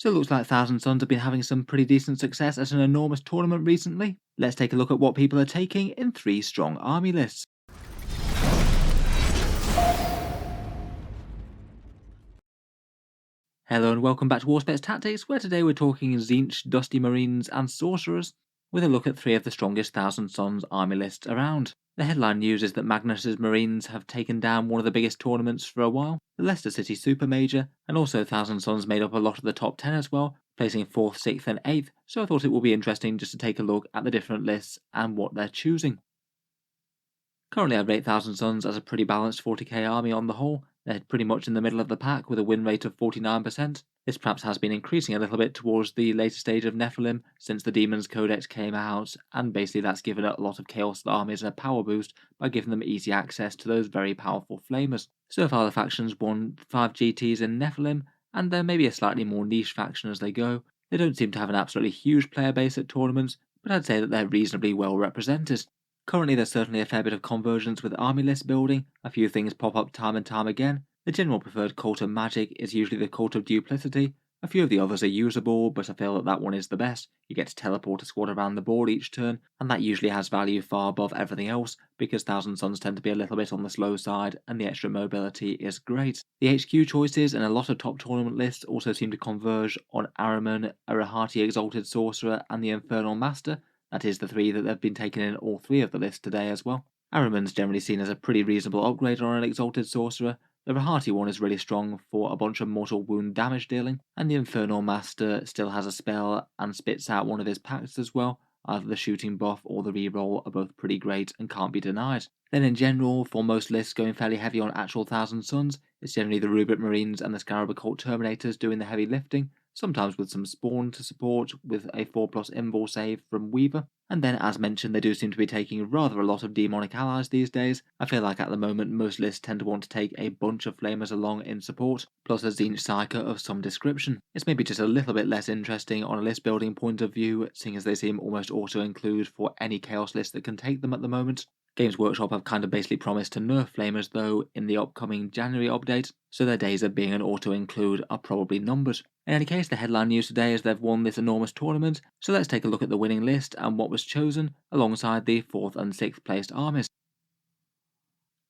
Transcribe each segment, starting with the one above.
So it looks like Thousand Sons have been having some pretty decent success at an enormous tournament recently. Let's take a look at what people are taking in 3 strong army lists. Hello and welcome back to Auspex Tactics, where today we're talking Tzeentch, Dusty Marines and Sorcerers, with a look at 3 of the strongest Thousand Sons army lists around. The headline news is that Magnus's Marines have taken down one of the biggest tournaments for a while, the Leicester City Super Major, and also Thousand Sons made up a lot of the top 10 as well, placing 4th, 6th and 8th, so I thought it would be interesting just to take a look at the different lists and what they're choosing. Currently I rate Thousand Sons as a pretty balanced 40k army on the whole. They're pretty much in the middle of the pack with a win rate of 49%. This perhaps has been increasing a little bit towards the later stage of Nephilim since the Demons Codex came out, and basically that's given a lot of Chaos armies a power boost by giving them easy access to those very powerful flamers. So far the factions won 5 GTs in Nephilim, and they're maybe a slightly more niche faction as they go. They don't seem to have an absolutely huge player base at tournaments, but I'd say that they're reasonably well represented. Currently there's certainly a fair bit of convergence with army list building, a few things pop up time and time again. The general preferred cult of magic is usually the cult of duplicity. A few of the others are usable, but I feel that one is the best. You get to teleport a squad around the board each turn, and that usually has value far above everything else, because Thousand Sons tend to be a little bit on the slow side, and the extra mobility is great. The HQ choices and a lot of top tournament lists also seem to converge on Ahriman, a Rahati Exalted Sorcerer, and the Infernal Master. That is the 3 that have been taken in all 3 of the lists today as well. Ahriman's generally seen as a pretty reasonable upgrade on an Exalted Sorcerer. The Rahati one is really strong for a bunch of mortal wound damage dealing, and the Infernal Master still has a spell and spits out one of his pacts as well. Either the shooting buff or the reroll are both pretty great and can't be denied. Then in general, for most lists going fairly heavy on actual Thousand Sons, it's generally the Rubric Marines and the Scarab Occult Terminators doing the heavy lifting, sometimes with some Spawn to support with a 4+ invul save from Weaver. And then, as mentioned, they do seem to be taking rather a lot of demonic allies these days. I feel like at the moment most lists tend to want to take a bunch of flamers along in support, plus a Tzeentch Psyker of some description. It's maybe just a little bit less interesting on a list building point of view, seeing as they seem almost auto-include for any Chaos list that can take them at the moment. Games Workshop have kind of basically promised to nerf flamers though in the upcoming January update, so their days of being an auto-include are probably numbered. In any case, the headline news today is they've won this enormous tournament, so let's take a look at the winning list and what was chosen alongside the 4th and 6th placed armies.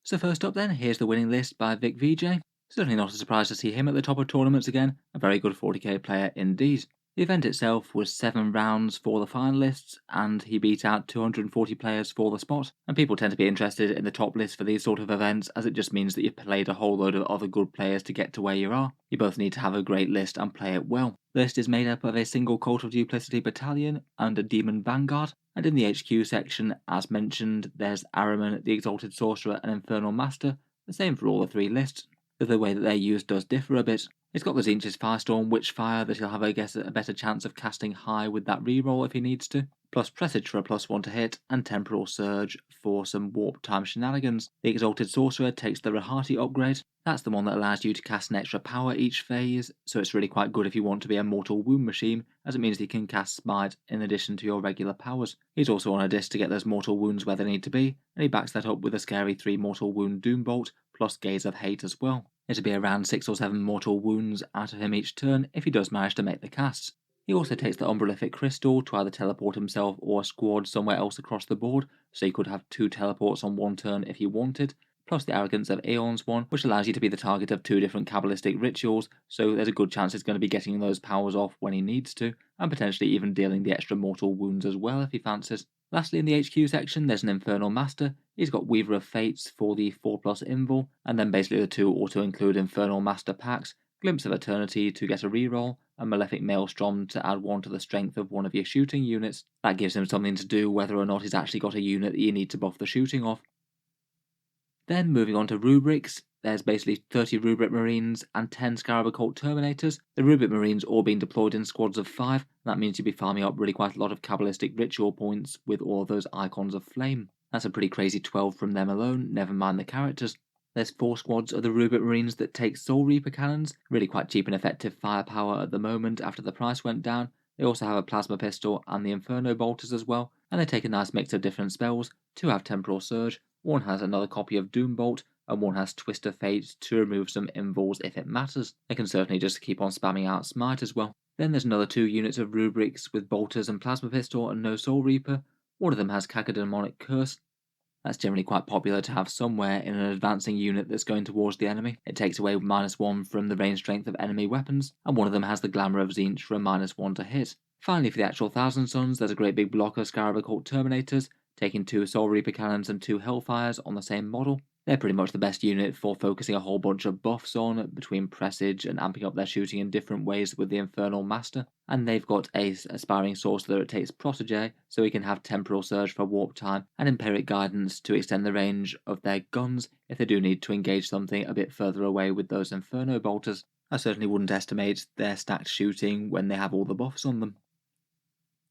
So first up then, here's the winning list by Vijay. Certainly not a surprise to see him at the top of tournaments again, a very good 40k player indeed. The event itself was 7 rounds for the finalists, and he beat out 240 players for the spot, and people tend to be interested in the top list for these sort of events as it just means that you've played a whole load of other good players to get to where you are. You both need to have a great list and play it well. The list is made up of a single Cult of Duplicity battalion and a Demon Vanguard, and in the HQ section, as mentioned, there's Ahriman, the Exalted Sorcerer and Infernal Master, the same for all the 3 lists, though the way that they're used does differ a bit. It's got the Tzeentch's Firestorm Witchfire that he'll have, I guess, a better chance of casting high with that reroll if he needs to, plus Presage for a +1 to hit, and Temporal Surge for some warp time shenanigans. The Exalted Sorcerer takes the Rahati upgrade. That's the one that allows you to cast an extra power each phase, so it's really quite good if you want to be a mortal wound machine, as it means he can cast Smite in addition to your regular powers. He's also on a disc to get those mortal wounds where they need to be, and he backs that up with a scary 3 mortal wound Doombolt, plus Gaze of Hate as well. It'll be around 6 or 7 mortal wounds out of him each turn if he does manage to make the casts. He also takes the Umbralific Crystal to either teleport himself or a squad somewhere else across the board, so he could have 2 teleports on one turn if he wanted, plus the Arrogance of Aeons one, which allows you to be the target of 2 different Kabbalistic rituals, so there's a good chance he's going to be getting those powers off when he needs to, and potentially even dealing the extra mortal wounds as well if he fancies. Lastly, in the HQ section, there's an Infernal Master. He's got Weaver of Fates for the 4+ invul, and then basically the 2 auto-include Infernal Master packs, Glimpse of Eternity to get a reroll, and Malefic Maelstrom to add 1 to the strength of one of your shooting units. That gives him something to do whether or not he's actually got a unit that you need to buff the shooting off. Then moving on to rubrics, there's basically 30 Rubric Marines and 10 Scarab Occult Terminators. The Rubric Marines all being deployed in squads of 5, and that means you'll be farming up really quite a lot of Kabbalistic ritual points with all of those icons of flame. That's a pretty crazy 12 from them alone, never mind the characters. There's 4 squads of the Rubric Marines that take Soul Reaper cannons, really quite cheap and effective firepower at the moment after the price went down. They also have a Plasma Pistol and the Inferno Bolters as well, and they take a nice mix of different spells. 2 have Temporal Surge, 1 has another copy of Doombolt, and 1 has Twist of Fate to remove some invuls if it matters. They can certainly just keep on spamming out Smite as well. Then there's another 2 units of rubrics with bolters and plasma pistol and no soul reaper. One of them has Cacodemonic Curse. That's generally quite popular to have somewhere in an advancing unit that's going towards the enemy. It takes away -1 from the range strength of enemy weapons, and one of them has the Glamour of Tzeentch for a -1 to hit. Finally, for the actual Thousand Suns, there's a great big block of Scarab Occult Terminators, taking 2 Soul Reaper cannons and 2 Hellfires on the same model. They're pretty much the best unit for focusing a whole bunch of buffs on, between presage and amping up their shooting in different ways with the Infernal Master. And they've got a aspiring sorcerer that takes Protege, so he can have Temporal Surge for warp time, and Empiric Guidance to extend the range of their guns if they do need to engage something a bit further away with those Inferno Bolters. I certainly wouldn't estimate their stacked shooting when they have all the buffs on them.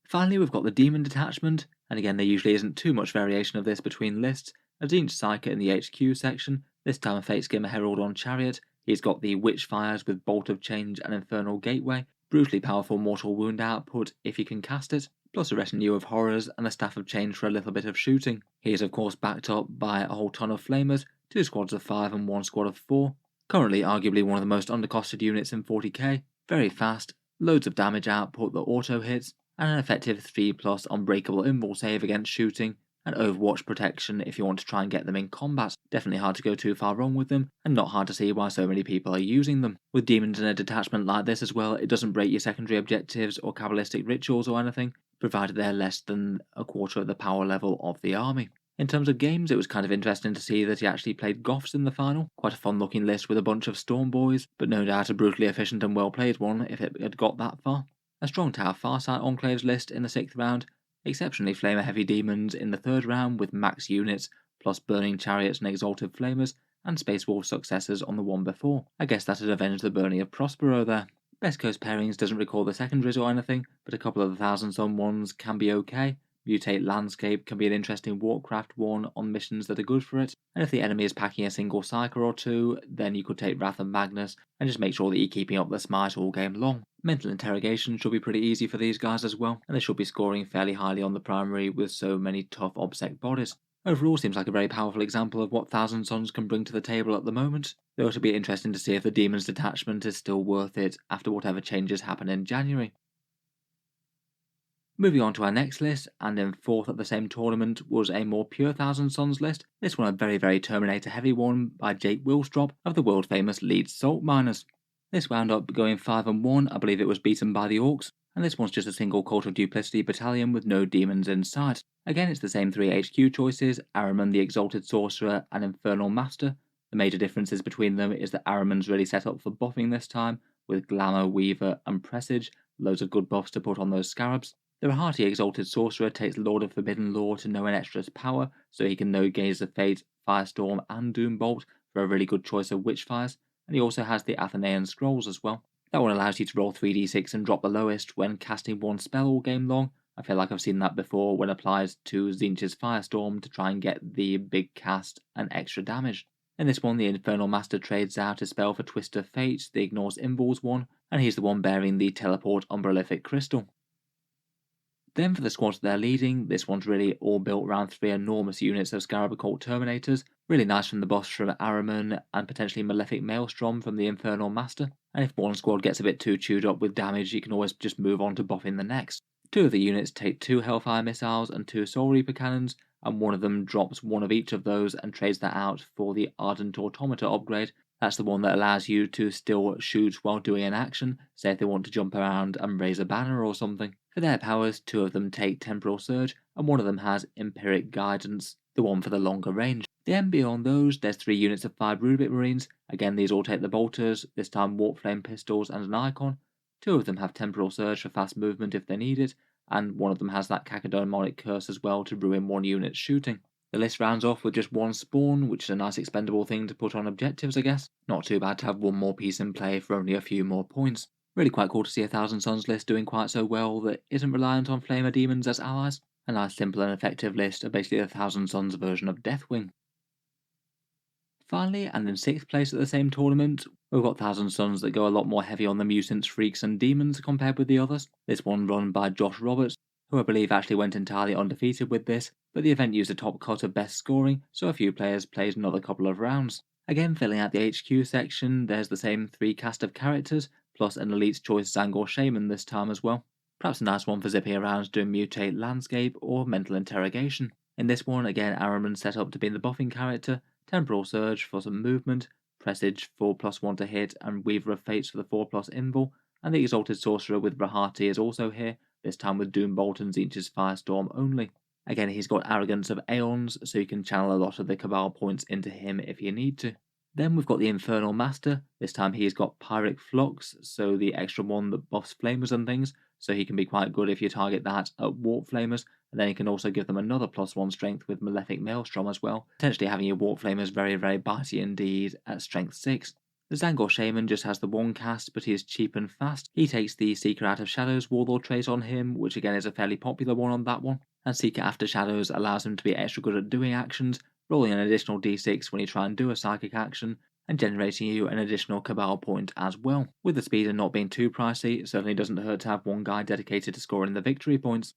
Finally, we've got the Demon Detachment, and again there usually isn't too much variation of this between lists. A Tzeentch Psyker in the HQ section, this time a Fateskim Herald on Chariot. He's got the Witchfires with Bolt of Change and Infernal Gateway, brutally powerful mortal wound output if you can cast it, plus a retinue of horrors and a Staff of Change for a little bit of shooting. He is of course backed up by a whole ton of flamers, 2 squads of 5 and 1 squad of 4. Currently arguably one of the most undercosted units in 40k, very fast, loads of damage output that auto hits, and an effective 3+ unbreakable invul save against shooting, and Overwatch protection if you want to try and get them in combat. Definitely hard to go too far wrong with them, and not hard to see why so many people are using them. With demons in a detachment like this as well, it doesn't break your secondary objectives or Kabbalistic rituals or anything, provided they're less than a quarter of the power level of the army. In terms of games, it was kind of interesting to see that he actually played Goths in the final. Quite a fun looking list with a bunch of Storm Boys, but no doubt a brutally efficient and well played one if it had got that far. A strong Tower Farsight Enclaves list in the 6th round, exceptionally Flamer Heavy Demons in the 3rd round with max units, plus Burning Chariots and Exalted Flamers, and Space Wolf successors on the one before. I guess that had avenged the burning of Prospero there. Best Coast pairings doesn't recall the secondaries or anything, but a couple of the Thousand Sun ones can be okay. Mutate Landscape can be an interesting Warcraft one on missions that are good for it, and if the enemy is packing a single Psyker or 2, then you could take Wrath of Magnus and just make sure that you're keeping up the smite all game long. Mental Interrogation should be pretty easy for these guys as well, and they should be scoring fairly highly on the primary with so many tough OBSEC bodies. Overall seems like a very powerful example of what Thousand Suns can bring to the table at the moment, though it'll be interesting to see if the Demon's Detachment is still worth it after whatever changes happen in January. Moving on to our next list, and in 4th at the same tournament was a more pure Thousand Suns list, this one a very Terminator heavy one by Jake Wilstrop of the world famous Leeds Salt Miners. This wound up going 5 and 1, I believe it was beaten by the Orcs, and this one's just a single Cult of Duplicity battalion with no demons in sight. Again it's the same 3 HQ choices, Ahriman the Exalted Sorcerer and Infernal Master. The major differences between them is that Ahriman's really set up for buffing this time, with Glamour, Weaver and Presage, loads of good buffs to put on those scarabs. The Rahati Exalted Sorcerer takes Lord of Forbidden Law to know an extra's power, so he can know Gaze of Fate, Firestorm and Doombolt for a really good choice of Witchfires, and he also has the Athenaean Scrolls as well. That one allows you to roll 3d6 and drop the lowest when casting one spell all game long. I feel like I've seen that before when applied to Tzeentch's Firestorm to try and get the big cast and extra damage. In this one, the Infernal Master trades out a spell for Twist of Fate, the Ignores Invuls one, and he's the one bearing the Teleport Umbralific Crystal. Then for the squads they're leading, this one's really all built around 3 enormous units of Scarab Occult Terminators, really nice from the boss from Ahriman and potentially Malefic Maelstrom from the Infernal Master, and if one squad gets a bit too chewed up with damage you can always just move on to buffing the next. 2 of the units take 2 Hellfire Missiles and 2 Soul Reaper Cannons, and one of them drops one of each of those and trades that out for the Ardent Automata upgrade. That's the one that allows you to still shoot while doing an action, say if they want to jump around and raise a banner or something. For their powers, 2 of them take Temporal Surge, and one of them has Empiric Guidance, the one for the longer range. Then beyond those, there's 3 units of 5 Rubric Marines. Again, these all take the Bolters, this time Warp Flame Pistols and an Icon. 2 of them have Temporal Surge for fast movement if they need it, and one of them has that Cacodemonic Curse as well to ruin one unit's shooting. The list rounds off with just 1 Spawn, which is a nice expendable thing to put on objectives I guess. Not too bad to have 1 more piece in play for only a few more points. Really quite cool to see a Thousand Suns list doing quite so well that isn't reliant on Flamer Demons as allies. A nice simple and effective list of basically the Thousand Suns version of Deathwing. Finally, and in 6th place at the same tournament, we've got Thousand Suns that go a lot more heavy on the Mutants, Freaks and Demons compared with the others. This one run by Josh Roberts, who I believe actually went entirely undefeated with this, but the event used a top cut of best scoring, so a few players played another couple of rounds. Again, filling out the HQ section, there's the same 3 cast of characters, plus an Elite's Choice Zangor Shaman this time as well. Perhaps a nice one for zipping around doing Mutate Landscape or Mental Interrogation. In this one, again, Araman's set up to be the buffing character, Temporal Surge for some movement, Presage for +1 to hit, and Weaver of Fates for the 4+ invul, and the Exalted Sorcerer with Rahati is also here, this time with Doombolt and Tzeentch's Firestorm only. Again, he's got Arrogance of Aeons, so you can channel a lot of the Cabal points into him if you need to. Then we've got the Infernal Master. This time he's got Pyric Flux, so the extra one that buffs flamers and things, so he can be quite good if you target that at Warp Flamers, and then you can also give them another +1 strength with Malefic Maelstrom as well, potentially having your Warp Flamers very, very bitey indeed at strength 6. The Zangor Shaman just has the one cast, but he is cheap and fast. He takes the Seeker Out of Shadows Warlord trait on him, which again is a fairly popular one on that one, and Seeker After Shadows allows him to be extra good at doing actions, rolling an additional d6 when you try and do a psychic action, and generating you an additional Cabal point as well. With the speeder not being too pricey, it certainly doesn't hurt to have one guy dedicated to scoring the victory points.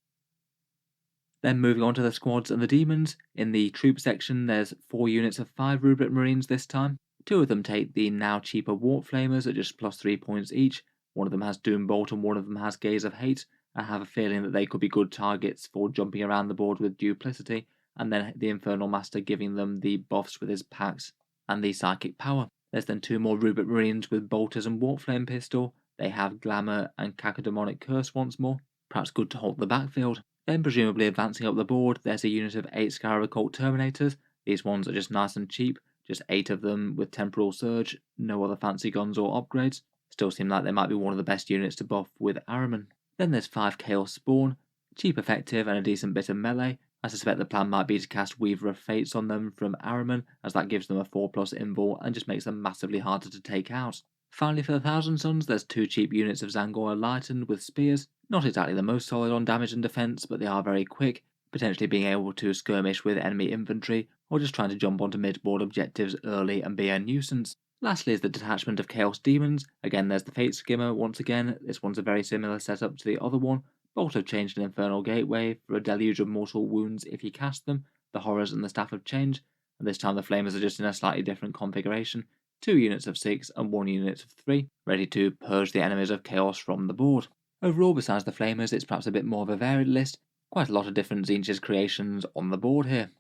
Then moving on to the squads and the demons, in the troop section there's 4 units of 5 Rubric Marines this time. 2 of them take the now cheaper Warp Flamers at just +3 points each, one of them has Doombolt and one of them has Gaze of Hate. I have a feeling that they could be good targets for jumping around the board with Duplicity, and then the Infernal Master giving them the buffs with his packs and the Psychic Power. There's then 2 more Rubric Marines with Bolters and Warp Flame Pistol. They have Glamour and Cacodemonic Curse once more, perhaps good to hold the backfield. Then presumably advancing up the board, there's a unit of 8 Scarab Occult Terminators. These ones are just nice and cheap, just 8 of them with Temporal Surge, no other fancy guns or upgrades. Still seem like they might be one of the best units to buff with Araman. Then there's 5 Chaos Spawn, cheap, effective and a decent bit of melee. I suspect the plan might be to cast Weaver of Fates on them from Araman, as that gives them a 4+ invul and just makes them massively harder to take out. Finally, for the Thousand Suns, there's 2 cheap units of Zangor Enlightened with spears. Not exactly the most solid on damage and defense, but they are very quick, potentially being able to skirmish with enemy infantry, or just trying to jump onto mid-board objectives early and be a nuisance. Lastly is the detachment of Chaos Demons. Again, there's the Fate Skimmer once again. This one's a very similar setup to the other one. Bolt of Change and Infernal Gateway for a deluge of mortal wounds if you cast them, the Horrors and the Staff of Change, and this time the Flamers are just in a slightly different configuration. 2 units of 6 and 1 unit of 3, ready to purge the enemies of chaos from the board. Overall, besides the Flamers, it's perhaps a bit more of a varied list, quite a lot of different Tzeentch's creations on the board here.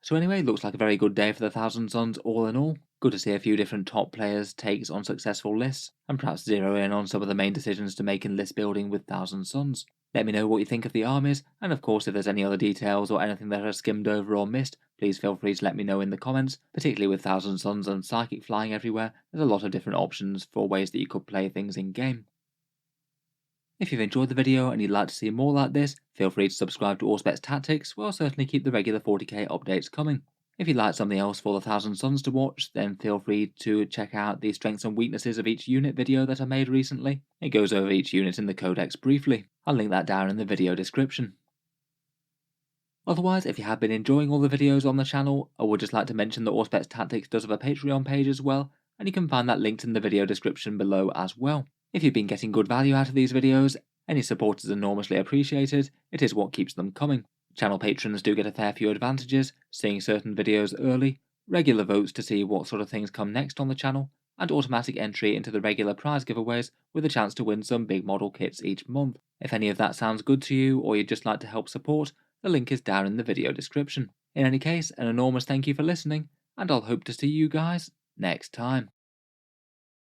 So anyway, looks like a very good day for the Thousand Suns all in all. Good to see a few different top players' takes on successful lists, and perhaps zero in on some of the main decisions to make in list building with Thousand Suns. Let me know what you think of the armies, and of course if there's any other details or anything that I've skimmed over or missed, please feel free to let me know in the comments. Particularly with Thousand Suns and Psychic flying everywhere, there's a lot of different options for ways that you could play things in game. If you've enjoyed the video and you'd like to see more like this, feel free to subscribe to Auspex Tactics, where I'll certainly keep the regular 40k updates coming. If you'd like something else for the Thousand Suns to watch, then feel free to check out the strengths and weaknesses of each unit video that I made recently. It goes over each unit in the codex briefly. I'll link that down in the video description. Otherwise, if you have been enjoying all the videos on the channel, I would just like to mention that Auspex Tactics does have a Patreon page as well, and you can find that linked in the video description below as well. If you've been getting good value out of these videos, any support is enormously appreciated. It is what keeps them coming. Channel patrons do get a fair few advantages, seeing certain videos early, regular votes to see what sort of things come next on the channel, and automatic entry into the regular prize giveaways with a chance to win some big model kits each month. If any of that sounds good to you, or you'd just like to help support, the link is down in the video description. In any case, an enormous thank you for listening, and I'll hope to see you guys next time.